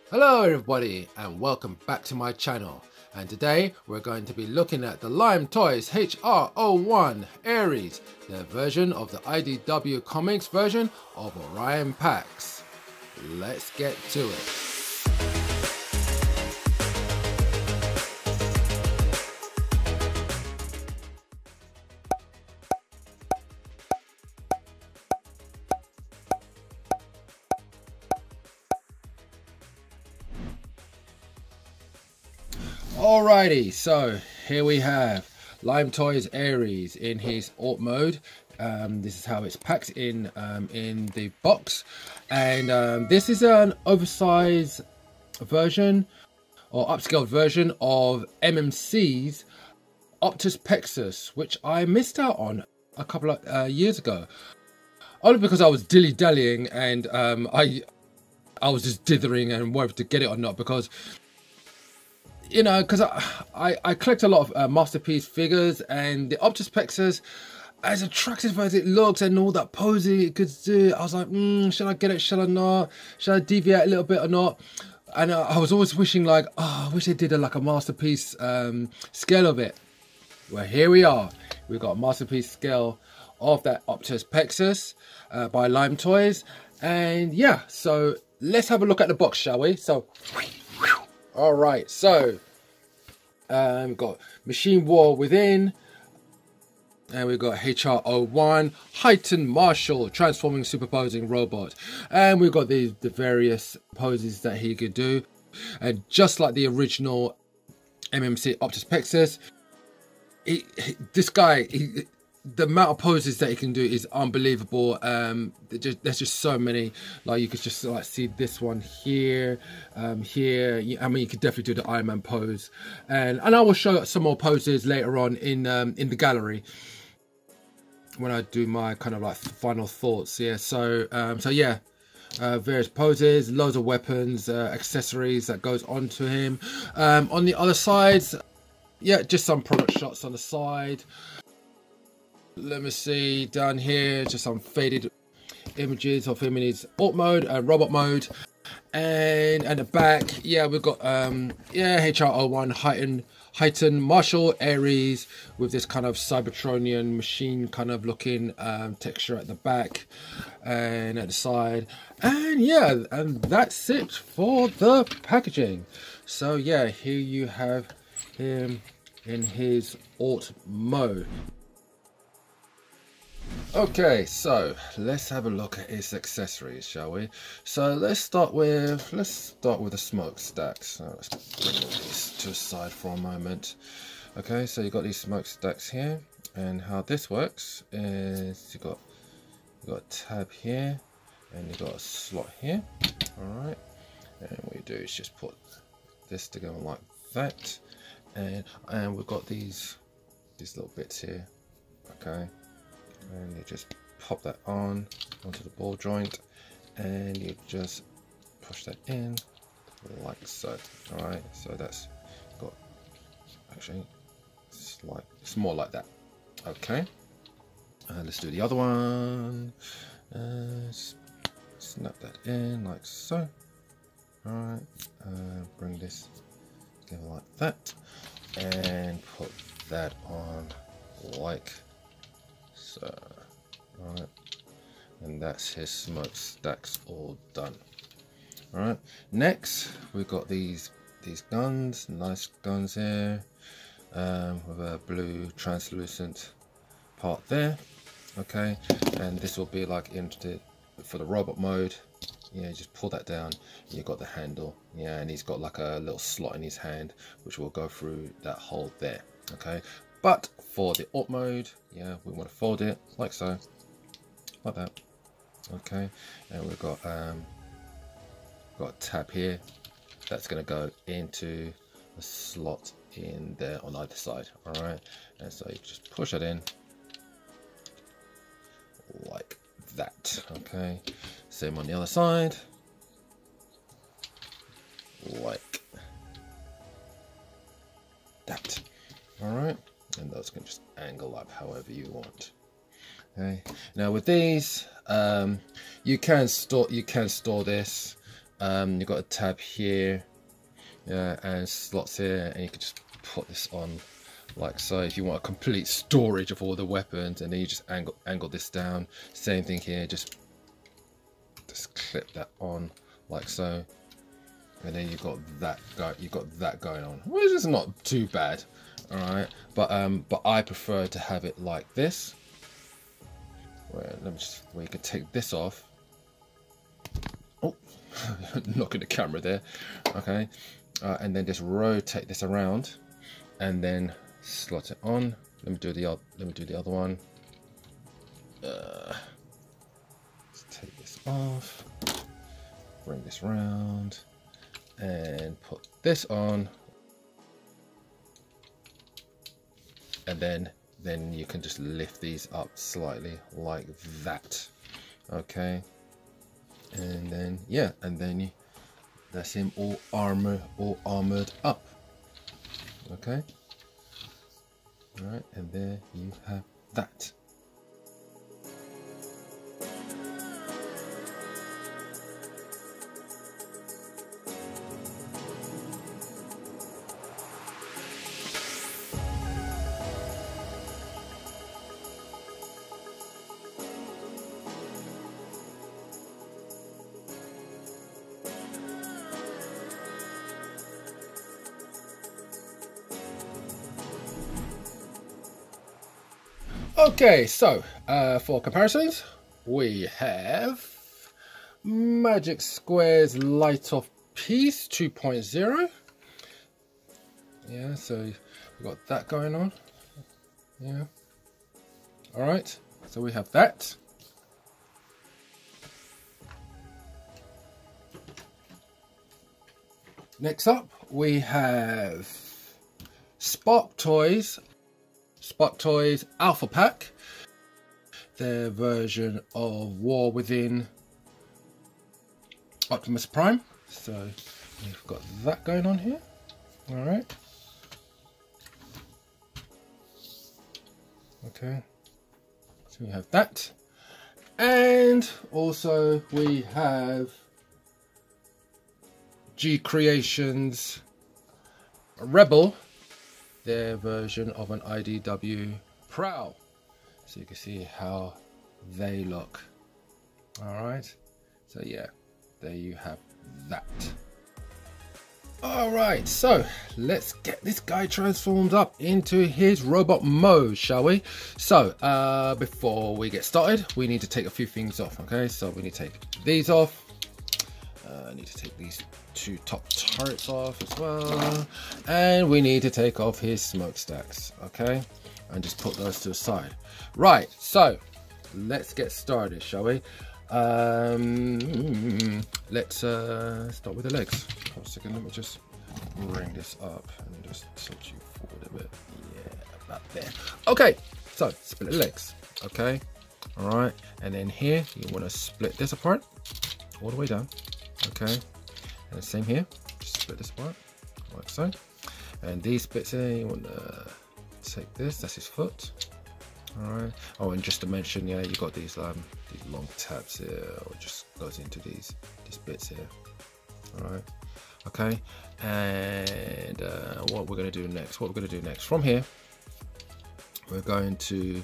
Hello everybody and welcome back to my channel, and today we're going to be looking at the Lime Toys HR-01 Ares, their version of the IDW Comics version of Orion Pax. Let's get to it. Alrighty, so here we have Lime Toys Ares in his Alt mode. This is how it's packed in the box, and this is an oversized version or upscaled version of MMC's Optus Pexus, which I missed out on a couple of years ago, only because I was dilly-dallying and I was just dithering and whether to get it or not, because you know, because I collect a lot of masterpiece figures, and the Optus Pexus, as attractive as it looks and all that posing it could do, I was like, should I get it, should I not, should I deviate a little bit or not? And I was always wishing, like, oh, I wish they did like a masterpiece scale of it. Well, here we are, we've got a masterpiece scale of that Optus Pexus by Lime Toys. And yeah, so let's have a look at the box, shall we? So all right, so we've got Machine War within, and we've got HR-01 Heightened Martial Transforming Superposing Robot, and we've got the various poses that he could do, and just like the original MMC Optus Pexus, this guy, the amount of poses that he can do is unbelievable. There's just so many. Like, you could just like see this one here, here. I mean, you could definitely do the Iron Man pose, and I will show some more poses later on in the gallery when I do my kind of like final thoughts. Yeah. So yeah. Various poses, loads of weapons, accessories that goes onto him. On the other sides, yeah, just some product shots on the side. Let me see, down here, just some faded images of him in his alt mode and robot mode. And at the back, yeah, we've got yeah, HR-01 heightened Martial Ares with this kind of Cybertronian machine kind of looking texture at the back and at the side. And yeah, and that's it for the packaging. So yeah, here you have him in his alt mode. Okay, so let's have a look at his accessories, shall we? So let's start with the smokestacks. So let's bring all these to the side for a moment. Okay, so you've got these smokestacks here, and how this works is you got a tab here, and you've got a slot here. All right, and what you do is just put this together like that, and we've got these little bits here. Okay. And you just pop that onto the ball joint, and you just push that in like so. All right, so that's got, actually it's more like that. Okay, let's do the other one. Snap that in like so. All right, bring this together like that, and put that on like so. Alright, and that's his smokestacks all done. Alright, next we've got these guns, nice guns here, with a blue translucent part there. Okay, and this will be like for the robot mode. Yeah, just pull that down, you've got the handle. Yeah, and he's got like a little slot in his hand which will go through that hole there. Okay, but for the alt mode, yeah, we want to fold it like so, like that. Okay, and we've got a tab here that's going to go into a slot in there on either side. All right, and so you just push it in like that. Okay, same on the other side, like that. All right, and those can just angle up however you want. Okay, now with these, you can store this. You've got a tab here, and slots here, and you can just put this on like so if you want a complete storage of all the weapons, and then you just angle this down. Same thing here, just clip that on like so, and then you've got that going on, which is not too bad. All right, but I prefer to have it like this, where you can take this off. Oh, knocking the camera there. Okay, and then just rotate this around, and then slot it on. Let me do the other one. Let's take this off, bring this round, and put this on, and then you can just lift these up slightly like that. Okay, and then that's him all armored up. Okay, all right, and there you have that. Okay, so for comparisons, we have Magic Square's Light Off Piece 2.0. Yeah, so we've got that going on. Yeah. All right, so we have that. Next up, we have Spark Toys Alpha Pack, their version of War Within Optimus Prime. So we've got that going on here. All right. Okay. So we have that, and also we have G Creations Rebel, their version of an IDW Prowl. So you can see how they look. All right, so yeah, there you have that. All right, so let's get this guy transformed up into his robot mode, shall we? So before we get started, we need to take a few things off. Okay, so we need to take these off. I need to take these two top turrets off as well, and we need to take off his smokestacks. Okay, and just put those to the side. Right, so let's get started, shall we? Let's start with the legs. Hold a second, let me just bring this up and just tilt you forward a bit. Yeah, about there. Okay, so split the legs. Okay, all right, and then here you want to split this apart all the way down. Okay, and the same here, just split this apart like so. And these bits here, you want to take this, that's his foot. All right. Oh, and just to mention, yeah, you got these long tabs here, or just goes into these bits here. All right. Okay. And what we're going to do next? From here, we're going to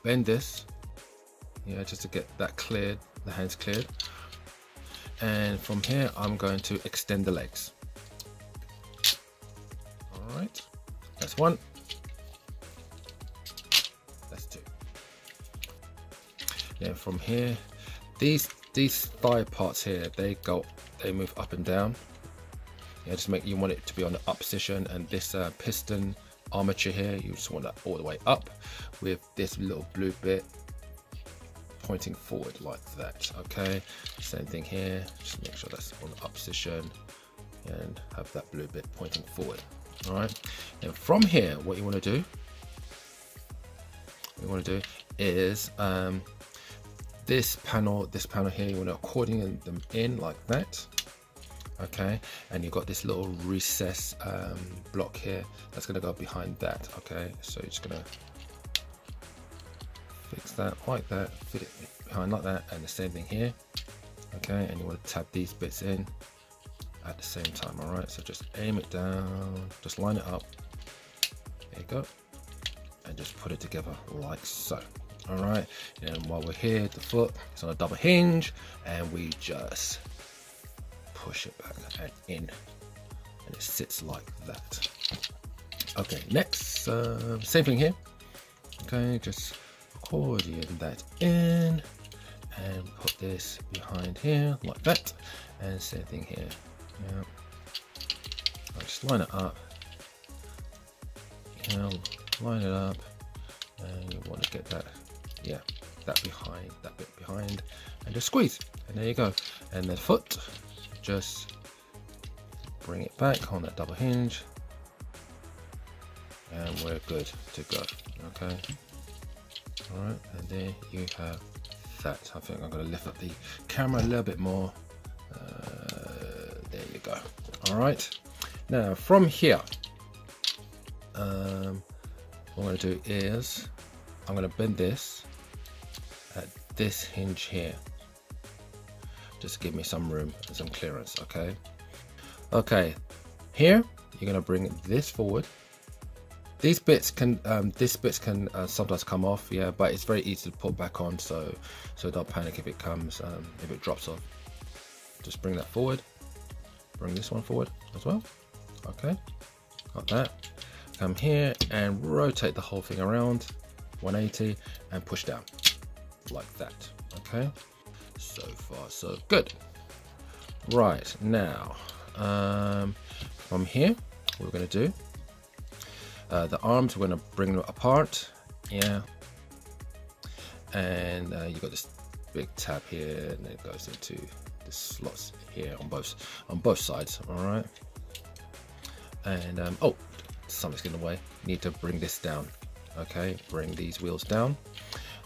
bend this, yeah, just to get that cleared, the hands cleared. And from here, I'm going to extend the legs. All right. That's one. Yeah, from here, these thigh parts here, they move up and down. Yeah, just you want it to be on the up position, and this piston armature here, you just want that all the way up with this little blue bit pointing forward like that. Okay, same thing here, just make sure that's on the up position and have that blue bit pointing forward. All right, and from here, what you want to do is this panel here, you want to accordion them in like that. okay, and you've got this little recess block here that's going to go behind that. Okay, so you're just going to fix that like that, fit it behind like that, and the same thing here. Okay, and you want to tab these bits in at the same time. All right, so just aim it down, just line it up, there you go, and just put it together like so. All right, and while we're here, the foot is on a double hinge, and we just push it back and in, and it sits like that. Okay, next, same thing here. Okay, just accordion that in and put this behind here like that, and same thing here. Yeah, I'll just line it up. You know, line it up, and you want to get that, yeah, that behind, that bit behind, and just squeeze, and there you go. And the foot, just bring it back on that double hinge, and we're good to go. Okay, all right, and there you have that. I think I'm going to lift up the camera a little bit more. There you go. All right, now from here, what I'm going to do is I'm going to bend this at this hinge here, just to give me some room and some clearance. Okay, here you're going to bring this forward. These bits can sometimes come off, yeah, but it's very easy to put back on, so don't panic if it comes, if it drops off. Just bring that forward, bring this one forward as well. Okay, got that. Come here and rotate the whole thing around 180 and push down like that. Okay, so far so good. Right, now from here, what we're going to do, the arms, we're going to bring them apart, yeah, and you've got this big tab here, and it goes into the slots here on both sides. All right, and oh, something's in the way. Need to bring this down. Okay, bring these wheels down,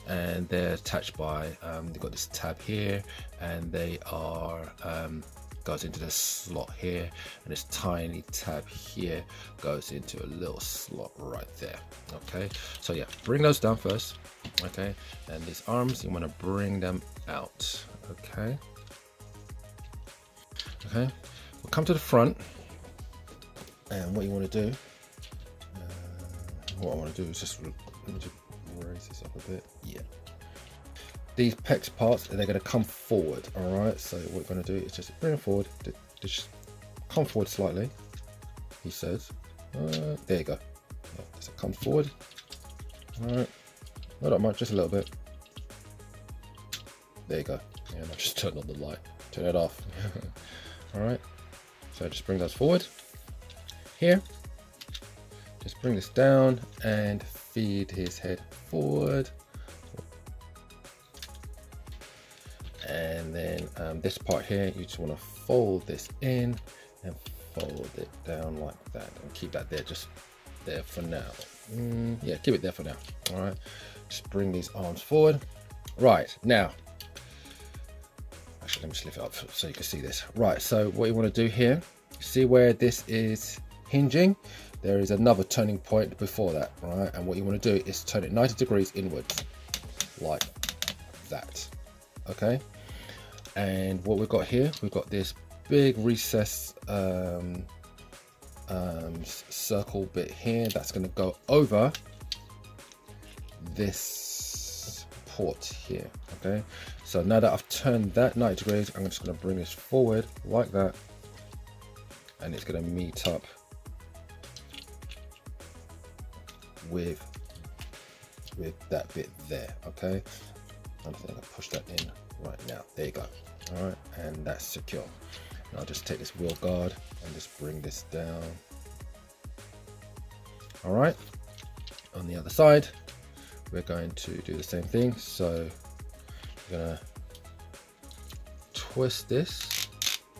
and they're attached by they've got this tab here, and they are goes into this slot here, and this tiny tab here goes into a little slot right there. Okay, so yeah, bring those down first. Okay, and these arms, you want to bring them out. Okay, we'll come to the front, and what you want to do, what I want to do is just raise this up a bit. Yeah, these PEX parts, they're going to come forward. All right, so what we're going to do is just bring them forward, just come forward slightly, he says. There you go. Yeah, just come forward. All right, not that much, just a little bit. There you go. Yeah, I'll just turn on the light, turn it off. All right, so just bring those forward here. Just bring this down and feed his head forward. And then this part here, you just want to fold this in and fold it down like that, and keep that there, just there for now. Yeah, keep it there for now. All right, just bring these arms forward. Right, now, actually, let me just lift it up so you can see this. Right, so what you want to do here, see where this is hinging? There is another turning point before that, right? And what you want to do is turn it 90 degrees inwards, like that. Okay, and what we've got here, we've got this big recess circle bit here that's going to go over this port here. Okay, so now that I've turned that 90 degrees, I'm just going to bring this forward like that, and it's going to meet up with that bit there. Okay, I'm just going to push that in right now. There you go. All right, and that's secure. And I'll just take this wheel guard and just bring this down. All right, on the other side, we're going to do the same thing. So we're going to twist this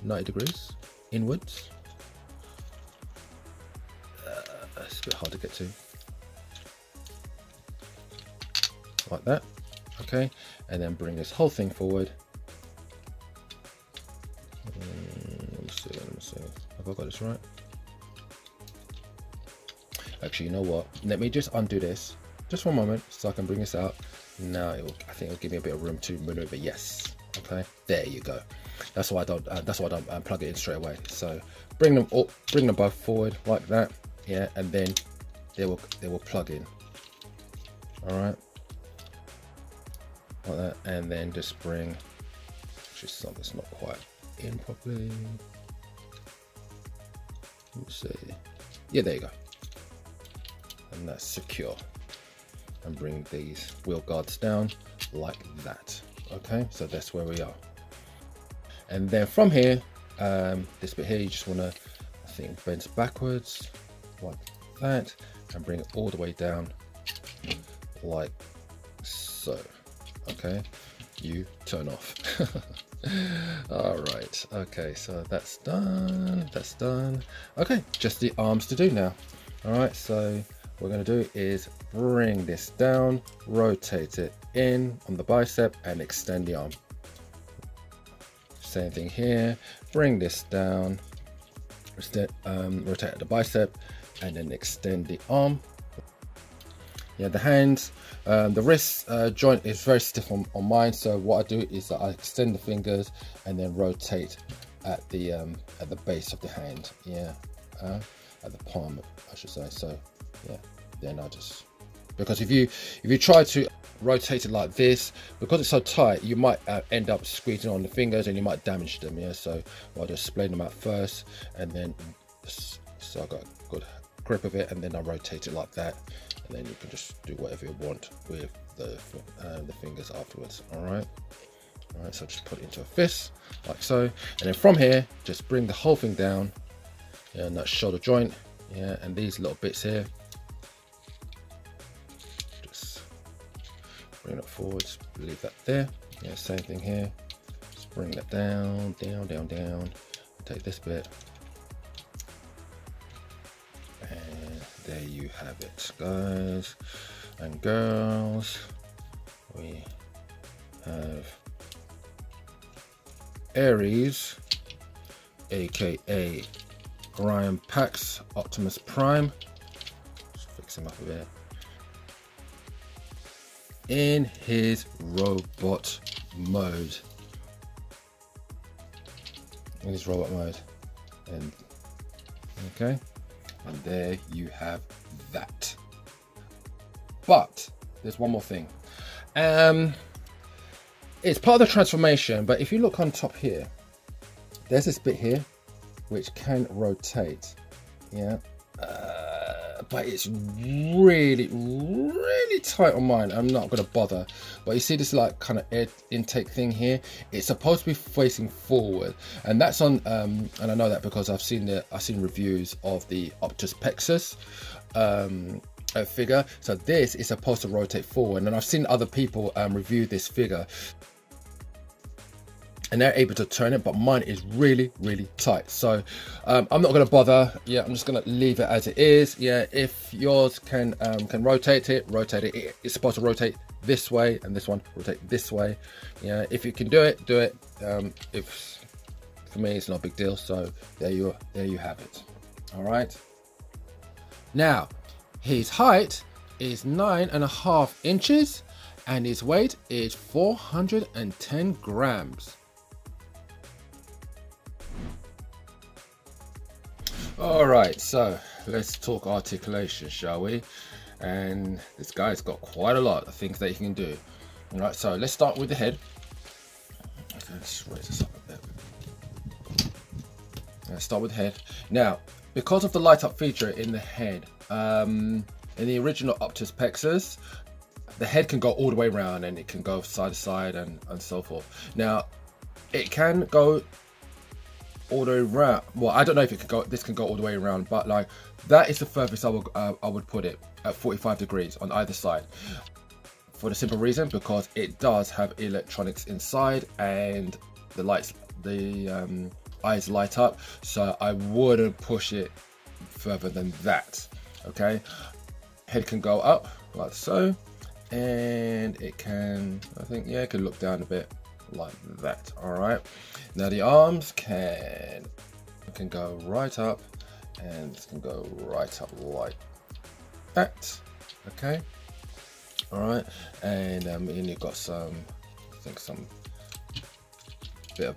90 degrees inwards. It's a bit hard to get to. Like that. Okay, and then bring this whole thing forward. Let me see, this right. Actually, you know what? Let me just undo this just for a moment so I can bring this out. Now I think it'll give me a bit of room to maneuver. Yes. Okay. There you go. That's why I don't. Plug it in straight away. So bring them both forward like that. Yeah, and then they will plug in. All right. Like that, and then just bring. Just something's not quite in properly. Let's see. Yeah, there you go. And that's secure. And bring these wheel guards down like that. Okay, so that's where we are. And then from here, this bit here, you just want to, I think, bend backwards like that, and bring it all the way down like so. Okay, you turn off. All right. Okay, so that's done. That's done. Okay, just the arms to do now. All right, so what we're going to do is bring this down, rotate it in on the bicep, and extend the arm. Same thing here. Bring this down, rotate the bicep, and then extend the arm. Yeah, the hands, the wrist joint is very stiff on mine. So what I do is that I extend the fingers and then rotate at the base of the hand. Yeah, at the palm, I should say. So yeah, then I just, because if you try to rotate it like this, because it's so tight, you might end up squeezing on the fingers and you might damage them. Yeah, so I'll just split them out first, and then so I got a good grip of it, and then I rotate it like that, and then you can just do whatever you want with the fingers afterwards. All right, so just put it into a fist like so, and then from here just bring the whole thing down. Yeah, and that shoulder joint, yeah, and these little bits here, just bring it forwards, leave that there. Yeah, same thing here, just bring that down, down, down, down. Take this bit, and there you have it, guys and girls. We have Aries, aka Orion Pax Optimus Prime. Just fix him up a bit. In his robot mode. In his robot mode. And okay. And there you have that. But there's one more thing. It's part of the transformation, but if you look on top here, there's this bit here which can rotate, yeah, but it's really tight on mine. I'm not gonna bother, but you see this like kind of air intake thing here, it's supposed to be facing forward, and that's on and I know that because I've seen reviews of the Optus Pexus figure. So this is supposed to rotate forward, and I've seen other people review this figure and they're able to turn it, but mine is really tight. So I'm not going to bother. Yeah, I'm just going to leave it as it is. Yeah, if yours can rotate it. It's supposed to rotate this way, and this one rotate this way. Yeah, if you can do it, do it. If for me, it's not a big deal. So there you have it. All right. Now, his height is 9.5 inches, and his weight is 410 grams. All right, so let's talk articulation, shall we? And this guy's got quite a lot of things that he can do. All right, so let's start with the head. Let's raise this up a bit. Let's start with the head. Now, because of the light up feature in the head, in the original Optus Pexus, the head can go all the way around, and it can go side to side and so forth. Now, it can go all the way around. Well, I don't know if it can go. This can go all the way around, but like that is the furthest I would put it at 45 degrees on either side. For the simple reason, because it does have electronics inside, and the lights, the eyes light up. So I wouldn't push it further than that. Okay, head can go up like so, and it can, I think, yeah, it can look down a bit like that. All right, now the arms can It can go right up, and this can go right up like that. Okay. All right, and you've got some, I think some bit of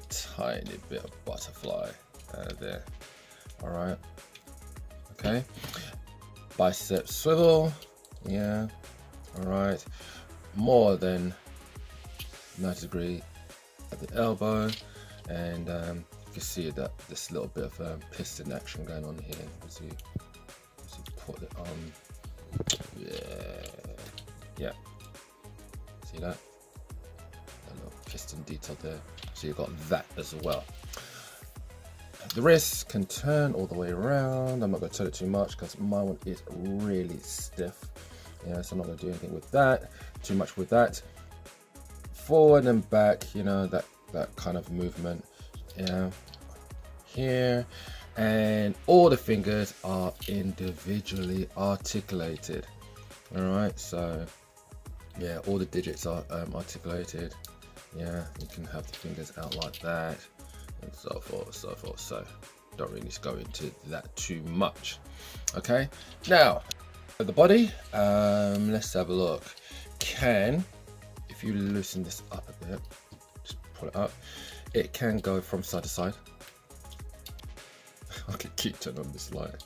tiny bit of butterfly there. All right. Okay. Bicep swivel. Yeah. All right. More than 90 degree at the elbow, and you can see that this little bit of piston action going on here as you put it on. Yeah, see that? A little piston detail there. So you've got that as well. The wrist can turn all the way around. I'm not going to turn it too much because my one is really stiff. Yeah, so I'm not going to do anything with that, too much with that. Forward and back, you know, that kind of movement. Yeah, here. And all the fingers are individually articulated. All right, so yeah, all the digits are articulated. Yeah, you can have the fingers out like that, and so forth, so forth. So don't really need to go into that too much. Okay, now for the body, let's have a look. If you loosen this up a bit, just pull it up, it can go from side to side. I can keep turning on this light.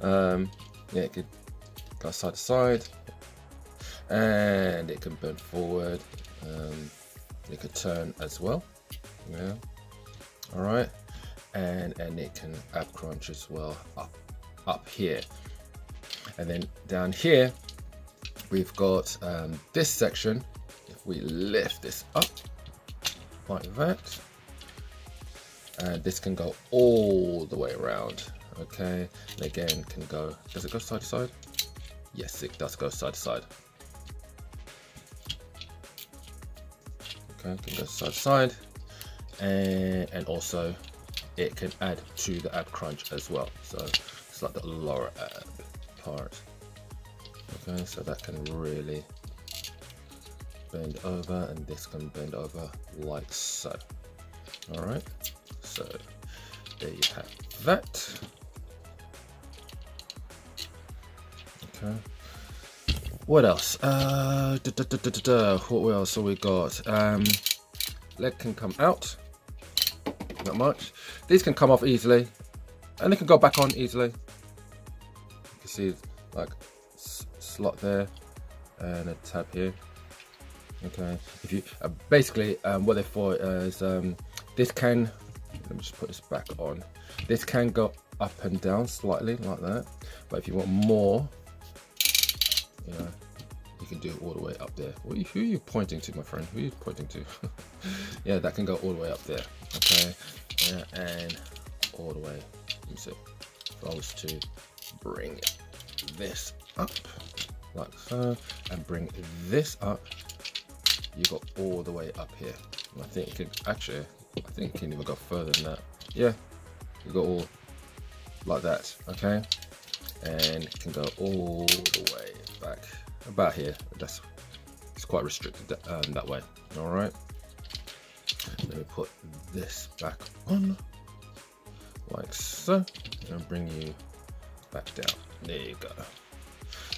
Yeah, it could go side to side, and it can bend forward. It could turn as well. Yeah. All right, and it can ab crunch as well up here, and then down here we've got this section. If we lift this up like that, and this can go all the way around. Okay, and again can go, does it go side to side? Yes, it does go side to side. Okay, can go side to side, and also it can add to the ab crunch as well. So it's like the lower ab part. Okay, so that can really bend over, and this can bend over like so. All right. So there you have that. Okay. What else? What else have we got? Leg can come out. Not much. These can come off easily, and they can go back on easily. You can see like slot there and a tab here. Okay. If you basically what they're for is this can. Let me just put this back on. This can go up and down slightly like that, but if you want more, you know, you can do it all the way up there. Who are you pointing to, my friend? Who are you pointing to? Yeah, that can go all the way up there. Okay, yeah, and all the way. Let me see. If I was to bring this up like so, and bring this up, you got all the way up here. And I think you can actually. I think you can even go further than that. Yeah, you go all like that, okay? And it can go all the way back about here. It's quite restricted that way. All right. Let me put this back on like so, and bring you back down. There you go.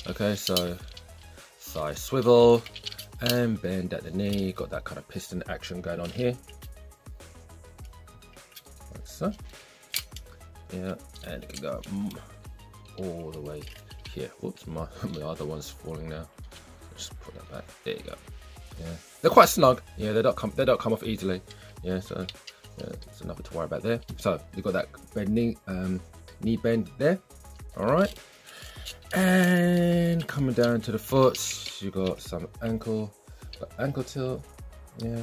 Okay, so thigh swivel and bend at the knee. Got that kind of piston action going on here. So yeah, and it can go all the way here. Whoops, my other one's falling now. Just put that back. There you go. Yeah, they're quite snug. Yeah, they don't come off easily. Yeah, so yeah, there's nothing to worry about there. So you've got that bend knee bend there. All right, and coming down to the foot, you got some ankle tilt. Yeah,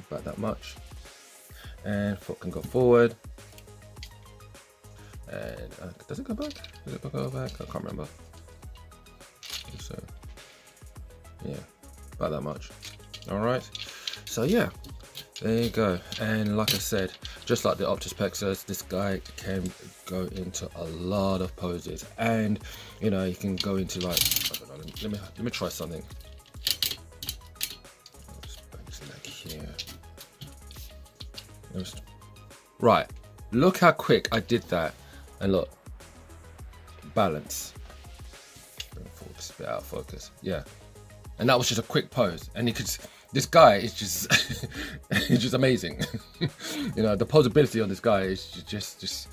about that much. And foot can go forward, and does it go back? Does it go back? I can't remember. So yeah, about that much. All right, so yeah, there you go. And like I said, just like the Optus Plexus, this guy can go into a lot of poses, and you know, you can go into like, I don't know, let me try something. I'll just bend this leg here. Right, Look how quick I did that, and look, balance. Bring forward this bit out of focus. Yeah, and that was just a quick pose, and you could. This guy is just, it's just amazing. You know, the posability on this guy is just.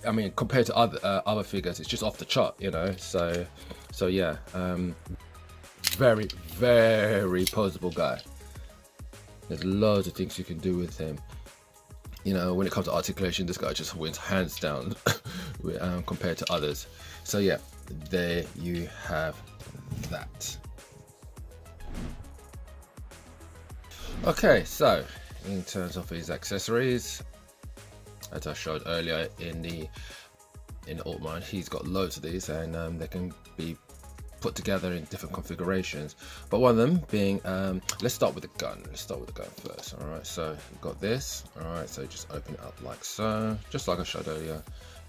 I mean, compared to other figures, it's just off the chart. You know, so yeah, very posable guy. There's loads of things you can do with him. You know, when it comes to articulation, this guy just wins hands down compared to others. So yeah, there you have that. Okay, so in terms of his accessories, as I showed earlier in the alt mode, he's got loads of these, and they can be put together in different configurations. But one of them being, let's start with the gun. Let's start with the gun first. All right, so you've got this. All right, so just open it up like so, just like I showed earlier.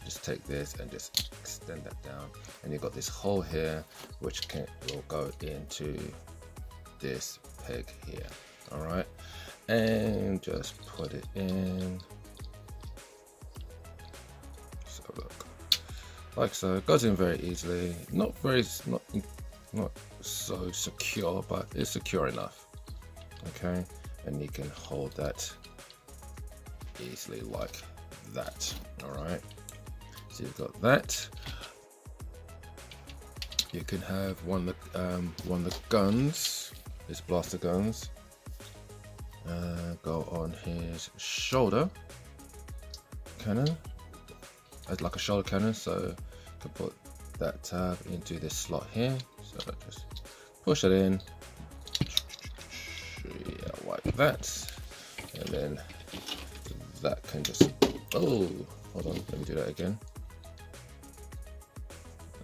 Just take this and just extend that down, and you've got this hole here, which will go into this peg here. All right, and just put it in. So look, like so. It goes in very easily. Not so secure, but it's secure enough. Okay, and you can hold that easily like that. All right, so you've got that. You can have one of the guns, his blaster guns, go on his shoulder cannon as like a shoulder cannon. So you can put that tab into this slot here. So just push it in, yeah, like that, and then that can just, oh, hold on, let me do that again,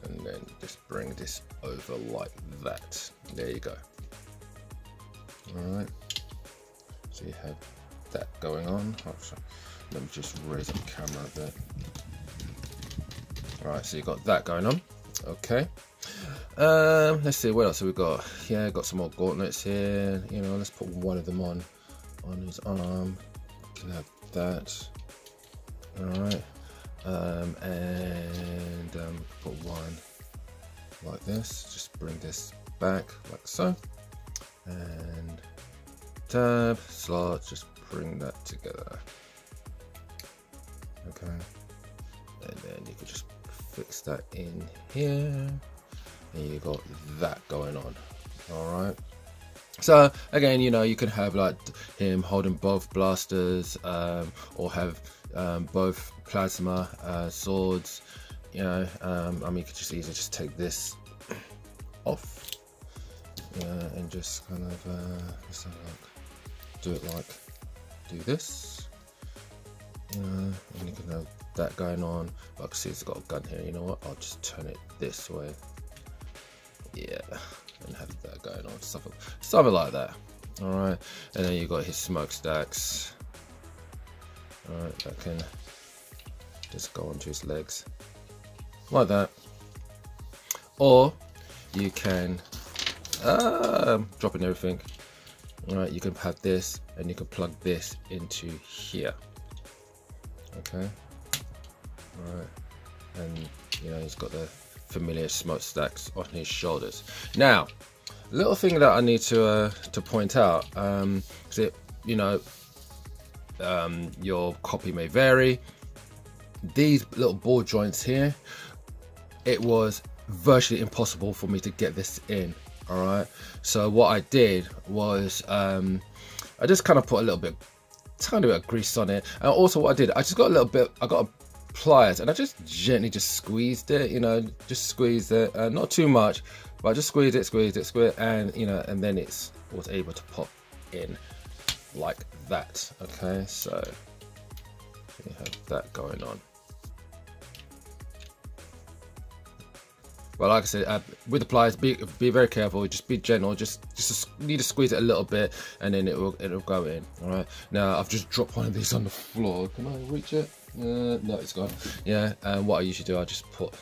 and then just bring this over like that. There you go. All right, so you have that going on. Oh, let me just raise up the camera a bit. All right, so you got that going on. Okay, let's see what else have we got. Yeah, got some more gauntlets here. You know, let's put one of them on his arm. Can have that. All right, and put one like this. Just bring this back like so, and tab slot. Just bring that together. Okay, and then you can just fix that in here, and you got that going on. All right, so again, you know, you can have like him holding both blasters, or have both plasma swords. You know, I mean, you could just easily just take this off, and just kind of let's have a look. Do it like, do this, and you can have that going on. I can see it's got a gun here. You know what, I'll just turn it this way, yeah, and have that going on, something like that. All right, and then you got his smokestacks. All right, that can just go onto his legs like that, or you can drop in everything. All right, you can have this, and you can plug this into here. Okay, all right, and you know, he's got the familiar smokestacks on his shoulders. Now, a little thing that I need to point out, is it, you know, your copy may vary. These little ball joints here, it was virtually impossible for me to get this in. All right, so what I did was I just kind of put a tiny bit of grease on it, and also what I did, I just got I got pliers, and I just gently just squeezed it, you know, just squeezed it, not too much, but I just squeezed it, and you know, and then it was able to pop in like that. Okay, so you have that going on. Well, like I said, with the pliers, be very careful. Just be gentle. Just need to squeeze it a little bit, and then it'll go in. All right. Now I've just dropped one of these on the floor. Can I reach it? No, it's gone. Yeah. And what I usually do, I just put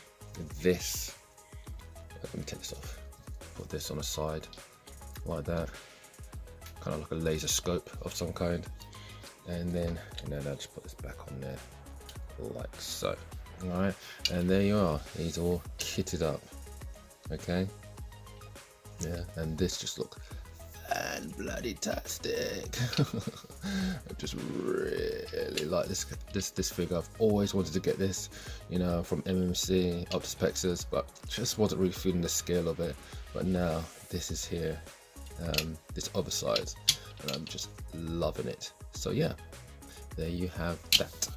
this. Let me take this off. Put this on the side, like that. Kind of like a laser scope of some kind. And then I just put this back on there, like so. All right, and there you are. He's all kitted up. Okay. Yeah, and this just looks and bloody tastic. I just really like this figure. I've always wanted to get this, you know, from MMC Optus Pexus, but just wasn't really feeling the scale of it. But now this is here, this other side, and I'm just loving it. So yeah, there you have that.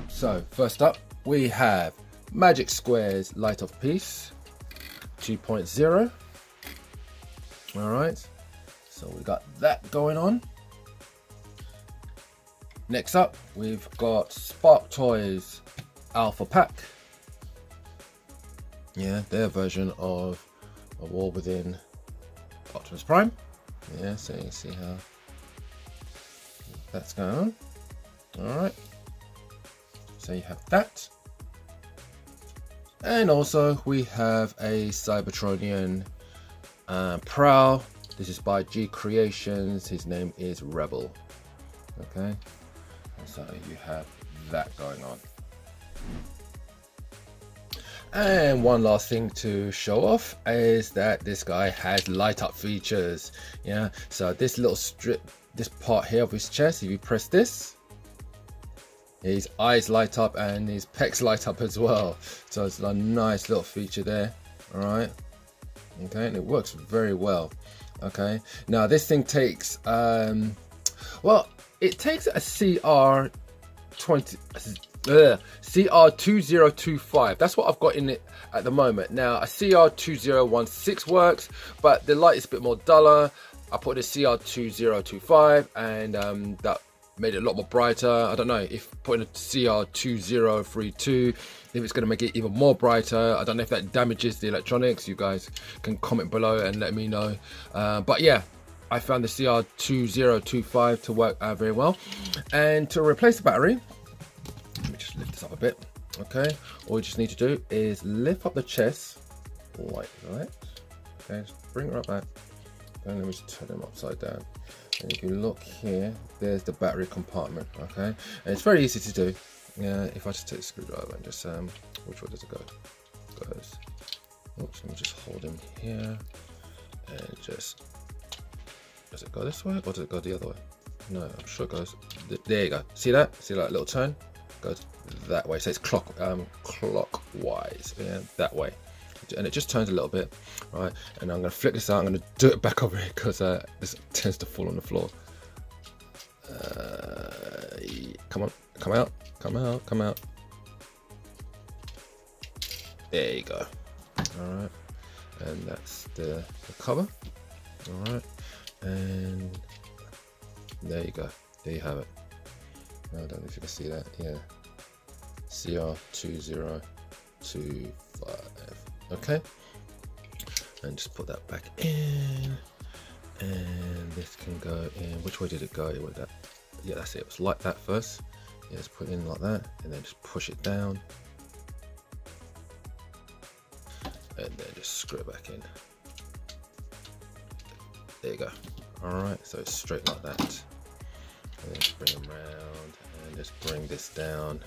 So first up we have Magic Squares Light Up Piece 2.0. All right, so we got that going on. Next up we've got Spark Toys Alpha Pack. Yeah, their version of A War Within Optimus Prime. Yeah, so you can see how that's going on. All right, so you have that. And also we have a Cybertronian Prowl. This is by G Creations. His name is Rebel. Okay, so you have that going on. And one last thing to show off is that this guy has light up features. Yeah, so this little strip, this part here of his chest, if you press this, his eyes light up and his pecs light up as well. So it's a nice little feature there. All right, okay, and it works very well. Okay, now this thing takes well, it takes a CR2025. That's what I've got in it at the moment. Now a CR2016 works, but the light is a bit more duller. I put a CR2025 and that made it a lot more brighter. I don't know if putting a CR2032, if it's going to make it even more brighter. I don't know if that damages the electronics. You guys can comment below and let me know. But yeah, I found the CR2025 to work very well. And to replace the battery, let me just lift this up a bit. Okay, all you just need to do is lift up the chest like that. Okay, just bring it right back. And let me just turn them upside down. And if you look here, there's the battery compartment. Okay, and it's very easy to do. Yeah, if I just take the screwdriver and just which way does it go? It goes. Oops, let me just hold him here and just. Does it go this way or does it go the other way? No, I'm sure it goes. There you go. See that? See that little turn? It goes that way. So it's clockwise. Yeah, that way. And it just turns a little bit, right? And I'm going to flip this out. I'm going to do it back over here because this tends to fall on the floor. Come on, come out, come out, come out. There you go. All right, and that's the cover. All right, and there you go. There you have it. I don't know if you can see that. Yeah, CR2025. Okay, and just put that back in, and this can go in. Which way did it go? It went that. Yeah, that's it. It was like that first. Yeah, just put it in like that, and then just push it down, and then just screw it back in. There you go. All right, so it's straight like that. And then just bring them around, and just bring this down.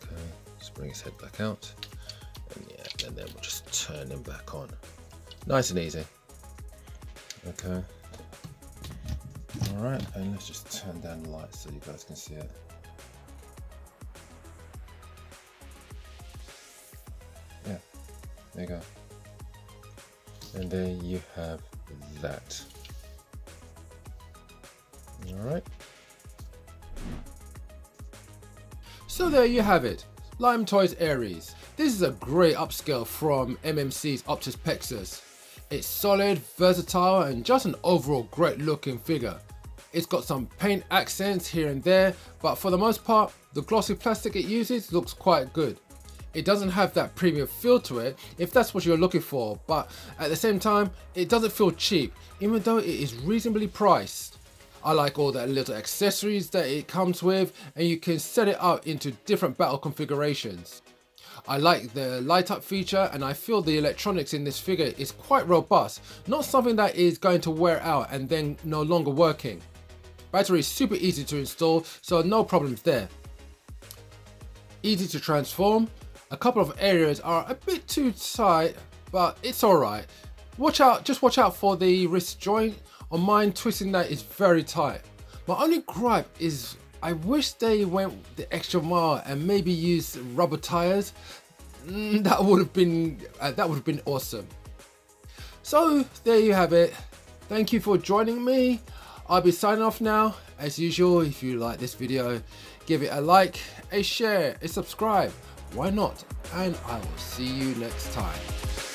Okay, just bring his head back out. And yeah, and then we'll just turn them back on. Nice and easy. Okay. Alright, and let's just turn down the light so you guys can see it. Yeah, there you go. And there you have that. Alright. So there you have it. Lime Toys Ares. This is a great upscale from MMC's Optus Pexus. It's solid, versatile, and just an overall great looking figure. It's got some paint accents here and there, but for the most part, the glossy plastic it uses looks quite good. It doesn't have that premium feel to it, if that's what you're looking for, but at the same time, it doesn't feel cheap, even though it is reasonably priced. I like all the little accessories that it comes with, and you can set it up into different battle configurations. I like the light up feature, and I feel the electronics in this figure is quite robust, not something that is going to wear out and then no longer working. Battery is super easy to install, so no problems there. Easy to transform. A couple of areas are a bit too tight, but it's alright. Just watch out for the wrist joint. On mine, twisting that is very tight. My only gripe is I wish they went the extra mile and maybe used rubber tires. That would have been awesome. So there you have it. Thank you for joining me. I'll be signing off now. As usual, if you like this video, give it a like, a share, a subscribe. Why not? And I will see you next time.